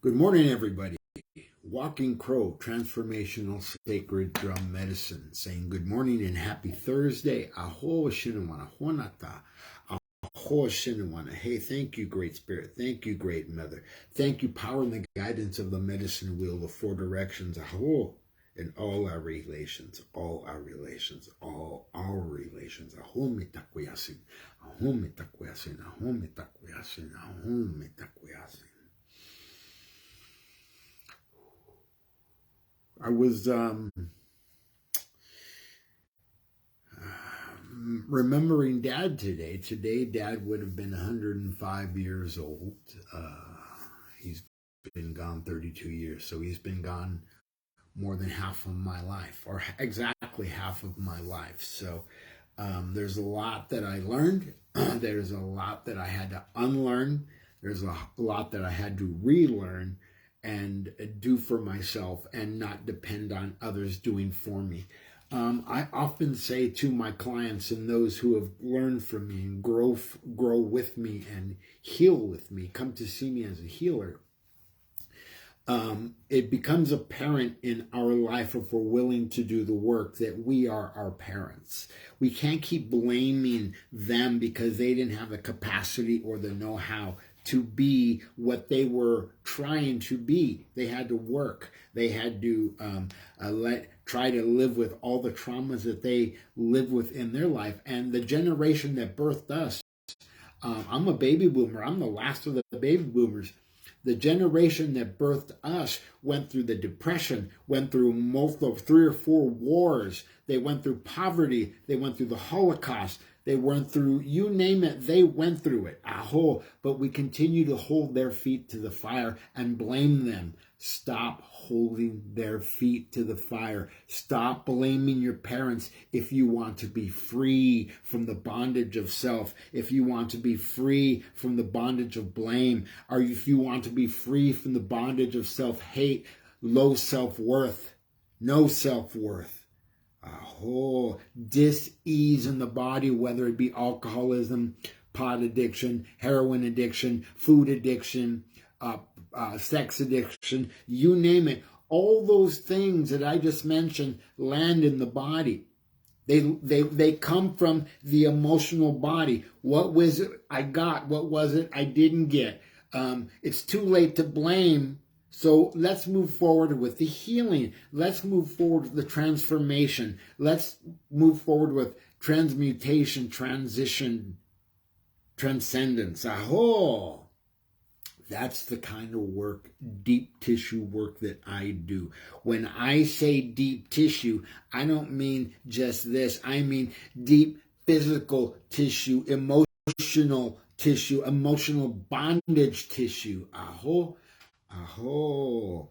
Good morning, everybody. Walking Crow, Transformational Sacred Drum Medicine, saying good morning and happy Thursday. Aho Shinawana Honata. Aho Shinawana. Hey, thank you, Great Spirit. Thank you, Great Mother. Thank you, power and the guidance of the medicine wheel, the four directions. Aho. In all our relations, all our relations, all our relations. Aho mitakwayasin. Aho mitakwayasin. Aho mitakwayasin. Aho mitakwayasin. I was remembering Dad today. Today, Dad would have been 105 years old. He's been gone 32 years, so he's been gone more than half of my life, or exactly half of my life. So there's a lot that I learned. There's a lot that I had to unlearn. There's a lot that I had to relearn and do for myself and not depend on others doing for me. I often say to my clients and those who have learned from me and grow with me and heal with me, come to see me as a healer, it becomes apparent in our life, if we're willing to do the work, that we are our parents. We can't keep blaming them because they didn't have the capacity or the know-how to be what they were trying to be. They had to work. They had to try to live with all the traumas that they live with in their life. And the generation that birthed us, I'm a baby boomer. I'm the last of the baby boomers. The generation that birthed us went through the Depression, went through 3 or 4 wars. They went through poverty. They went through the Holocaust. They went through, you name it, they went through it. Aho. But we continue to hold their feet to the fire and blame them. Stop holding their feet to the fire. Stop blaming your parents if you want to be free from the bondage of self, if you want to be free from the bondage of blame, or if you want to be free from the bondage of self-hate, low self-worth, no self-worth. Dis-ease in the body, whether it be alcoholism, pot addiction, heroin addiction, food addiction, sex addiction, you name it. All those things that I just mentioned land in the body. They come from the emotional body. What was it I got? What was it I didn't get? It's too late to blame. So let's move forward with the healing. Let's move forward with the transformation. Let's move forward with transmutation, transition, transcendence. Aho! That's the kind of work, deep tissue work, that I do. When I say deep tissue, I don't mean just this. I mean deep physical tissue, emotional tissue, emotional bondage tissue. Aho! Aho.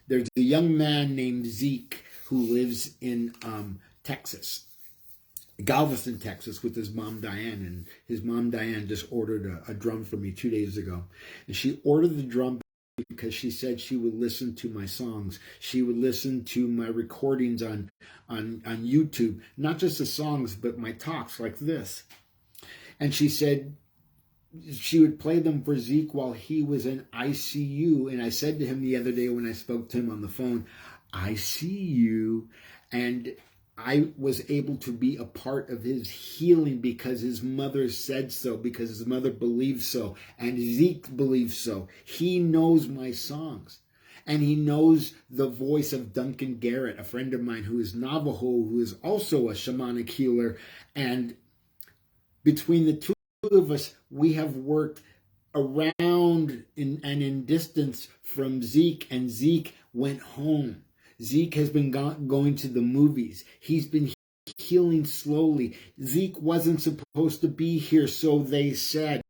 There's a young man named Zeik who lives in Texas, Galveston, Texas, with his mom, Diane. And his mom, Diane, just ordered a drum for me 2 days ago. And she ordered the drum because she said she would listen to my songs. She would listen to my recordings on YouTube, not just the songs, but my talks like this. And she said she would play them for Zeik while he was in ICU. And I said to him the other day when I spoke to him on the phone, I see you. And I was able to be a part of his healing because his mother said so, because his mother believed so, and Zeik believes so. He knows my songs. And he knows the voice of Duncan Garrett, a friend of mine who is Navajo, who is also a shamanic healer. And between the two of us, we have worked around in distance from Zeik, and Zeik went home. Zeik has been going to the movies. He's been healing slowly. Zeik wasn't supposed to be here, so they said.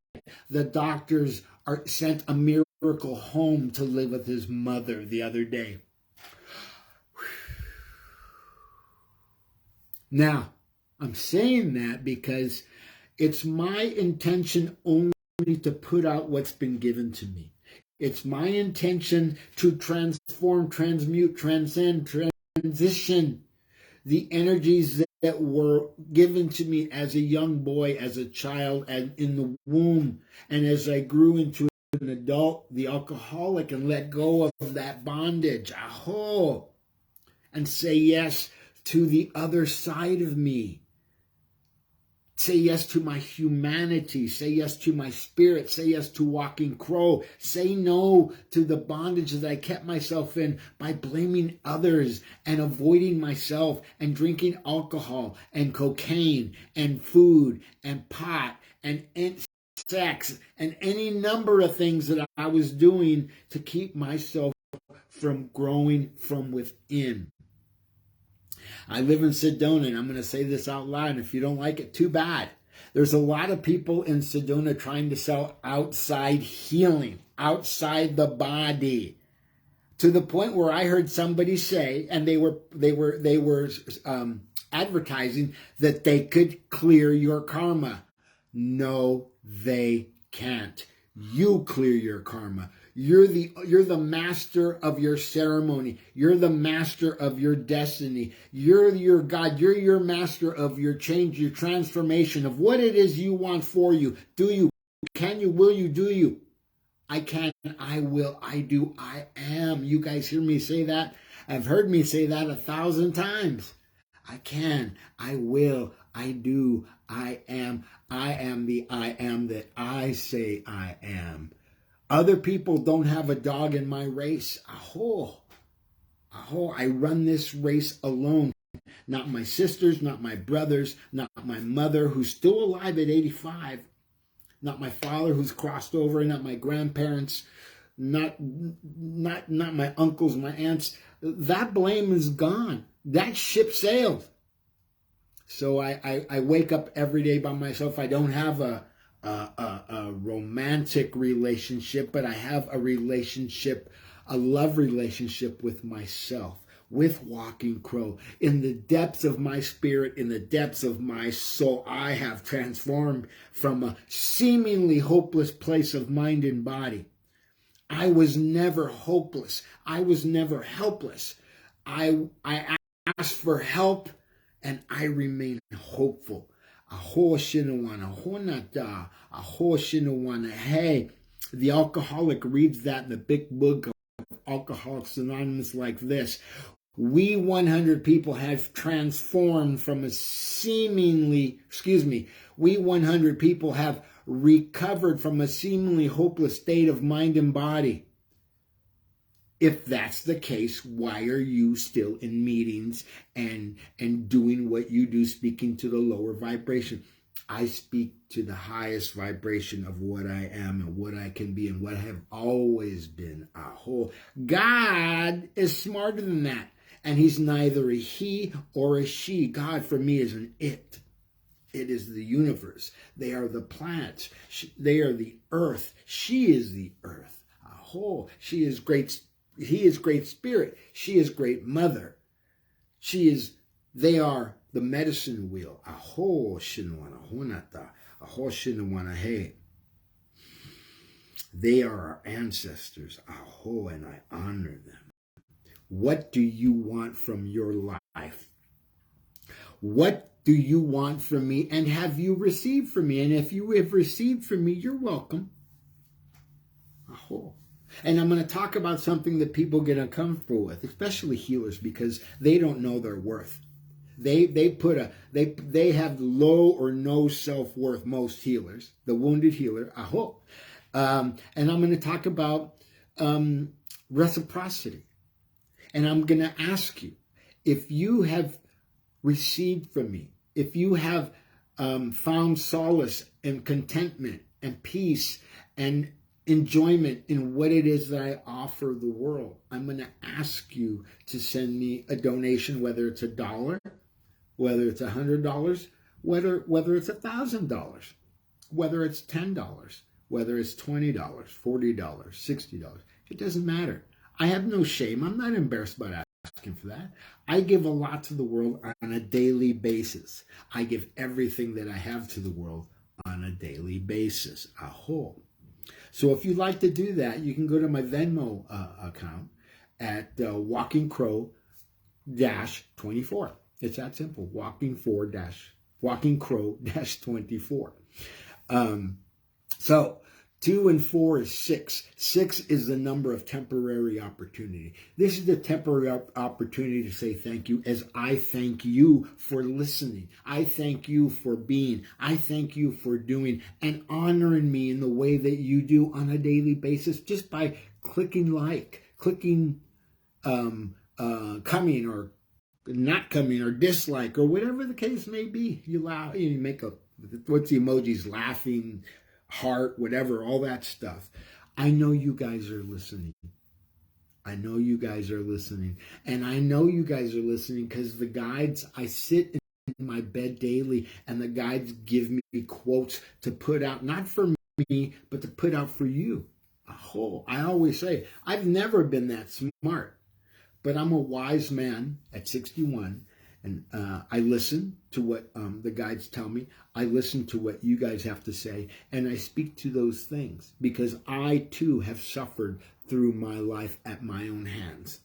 The doctors sent a miracle home to live with his mother the other day. Now, I'm saying that because it's my intention only to put out what's been given to me. It's my intention to transform, transmute, transcend, transition the energies that were given to me as a young boy, as a child, and in the womb. And as I grew into an adult, the alcoholic, and let go of that bondage. Aho. And say yes to the other side of me. Say yes to my humanity. Say yes to my spirit. Say yes to Walking Crow. Say no to the bondage that I kept myself in by blaming others and avoiding myself and drinking alcohol and cocaine and food and pot and sex and any number of things that I was doing to keep myself from growing from within. I live in Sedona, and I'm going to say this out loud, and if you don't like it, too bad. There's a lot of people in Sedona trying to sell outside healing, outside the body, to the point where I heard somebody say, and they were advertising that they could clear your karma. No, they can't. You clear your karma. You're the master of your ceremony. You're the master of your destiny. You're your God. You're your master of your change, your transformation of what it is you want for you. Do you? Can you? Will you? Do you? I can. I will. I do. I am. You guys hear me say that? I've heard me say that 1,000 times. I can. I will. I do. I am. I am the I am that I say I am. Other people don't have a dog in my race. Aho. Aho. I run this race alone. Not my sisters, not my brothers, not my mother who's still alive at 85, not my father who's crossed over, not my grandparents, not my uncles, my aunts. That blame is gone. That ship sailed. So I wake up every day by myself. I don't have a romantic relationship, but I have a relationship, a love relationship with myself, with Walking Crow. In the depths of my spirit, in the depths of my soul, I have transformed from a seemingly hopeless place of mind and body. I was never hopeless. I was never helpless. I asked for help, and I remain hopeful. Aho shinawana, honata, aho shinawana. Hey, the alcoholic reads that in the big book of Alcoholics Anonymous like this. We 100 people have transformed from a we 100 people have recovered from a seemingly hopeless state of mind and body. If that's the case, why are you still in meetings and doing what you do, speaking to the lower vibration? I speak to the highest vibration of what I am and what I can be and what I have always been. Aho. God is smarter than that. And he's neither a he or a she. God for me is an it. It is the universe. They are the planets. They are the earth. She is the earth. Aho. She is great. He is great spirit. She is great mother. They are the medicine wheel. Aho shinwana honata. Aho shinwana he. They are our ancestors. Aho, and I honor them. What do you want from your life? What do you want from me? And have you received from me? And if you have received from me, you're welcome. Aho. And I'm going to talk about something that people get uncomfortable with, especially healers, because they don't know their worth. They have low or no self-worth, most healers, the wounded healer, aho. And I'm going to talk about reciprocity. And I'm going to ask you, if you have received from me, if you have found solace and contentment and peace and enjoyment in what it is that I offer the world, I'm going to ask you to send me a donation, whether it's $1, whether it's $100, whether it's $1,000, whether it's $10, whether it's $20, $40, $60. It doesn't matter. I have no shame. I'm not embarrassed about asking for that. I give a lot to the world on a daily basis. I give everything that I have to the world on a daily basis. Aho. So if you'd like to do that, you can go to my Venmo account at walkingcrow-24. It's that simple. Walkingcrow-24. So 2 and 4 is 6. 6 is the number of temporary opportunity. This is the temporary opportunity to say thank you, as I thank you for listening. I thank you for being. I thank you for doing and honoring me in the way that you do on a daily basis, just by clicking like, clicking coming or not coming or dislike or whatever the case may be. You laugh, you make a, what's the emojis, laughing, heart, whatever, all that stuff. I know you guys are listening. I know you guys are listening. And I know you guys are listening because the guides, I sit in my bed daily and the guides give me quotes to put out, not for me, but to put out for you. I always say, I've never been that smart, but I'm a wise man at 61. And I listen to what the guides tell me. I listen to what you guys have to say. And I speak to those things because I, too, have suffered through my life at my own hands.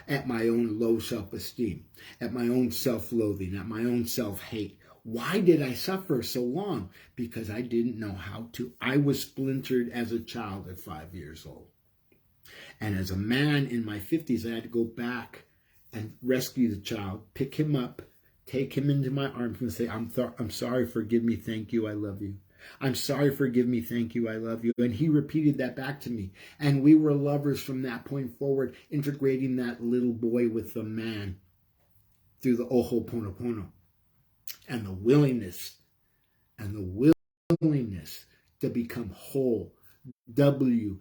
At my own low self-esteem, at my own self-loathing, at my own self-hate. Why did I suffer so long? Because I didn't know how to. I was splintered as a child at 5 years old. And as a man in my 50s, I had to go back and rescue the child, pick him up, take him into my arms and say, I'm sorry, forgive me, thank you, I love you. I'm sorry, forgive me, thank you, I love you. And he repeated that back to me. And we were lovers from that point forward, integrating that little boy with the man through the Ho'oponopono. And the willingness to become whole, WHOLE,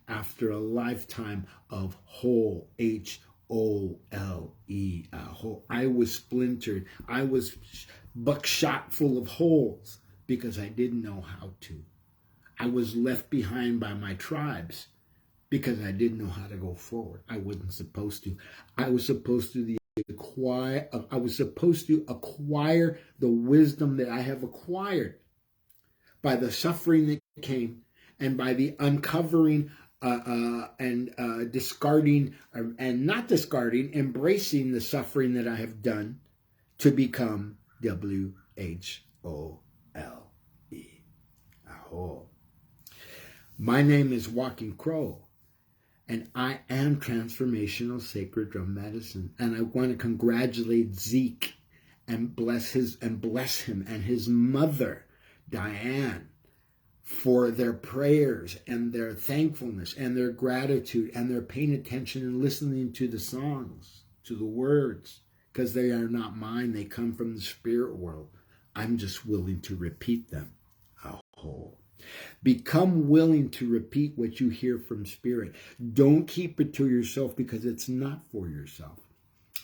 after a lifetime of whole, HOLE. I was splintered. I was buckshot full of holes because I didn't know how to. I was left behind by my tribes because I didn't know how to go forward. I wasn't supposed to. I was supposed to acquire the wisdom that I have acquired by the suffering that came and by the uncovering and discarding and not discarding, embracing the suffering that I have done to become WHOLE. My name is Walking Crow, and I am Transformational Sacred Drum Medicine. And I want to congratulate Zeik and bless him and his mother, Diane, for their prayers and their thankfulness and their gratitude and their paying attention and listening to the songs, to the words, because they are not mine. They come from the spirit world. I'm just willing to repeat them. Become willing to repeat what you hear from spirit. Don't keep it to yourself because it's not for yourself.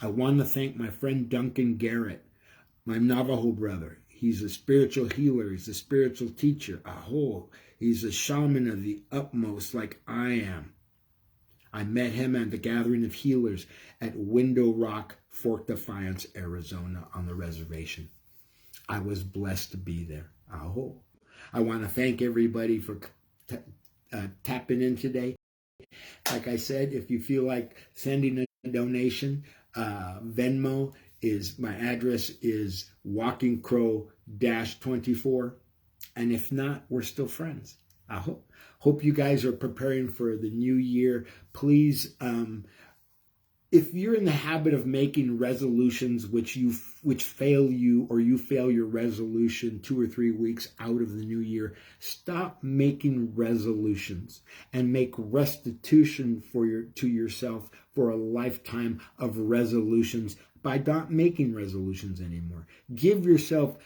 I want to thank my friend Duncan Garrett, my Navajo brother. He's a spiritual healer. He's a spiritual teacher. He's a shaman of the utmost like I am. I met him at the Gathering of Healers at Window Rock, Fort Defiance, Arizona on the reservation. I was blessed to be there. I want to thank everybody for tapping in today. Like I said, if you feel like sending a donation, Venmo is, my address is walkingcrow-24. And if not, we're still friends. I hope you guys are preparing for the new year. Please, if you're in the habit of making resolutions which fail you, or you fail your resolution 2 or 3 weeks out of the new year, stop making resolutions and make restitution to yourself for a lifetime of resolutions by not making resolutions anymore. Give yourself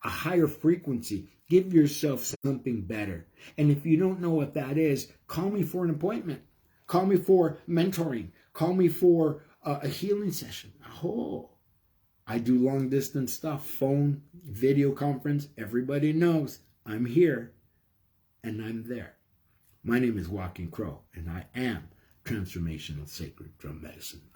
a higher frequency. Give yourself something better. And if you don't know what that is, call me for an appointment. Call me for mentoring. Call me for a healing session. I do long distance stuff, phone, video conference. Everybody knows I'm here and I'm there. My name is Walking Crow, and I am Transformational Sacred Drum Medicine.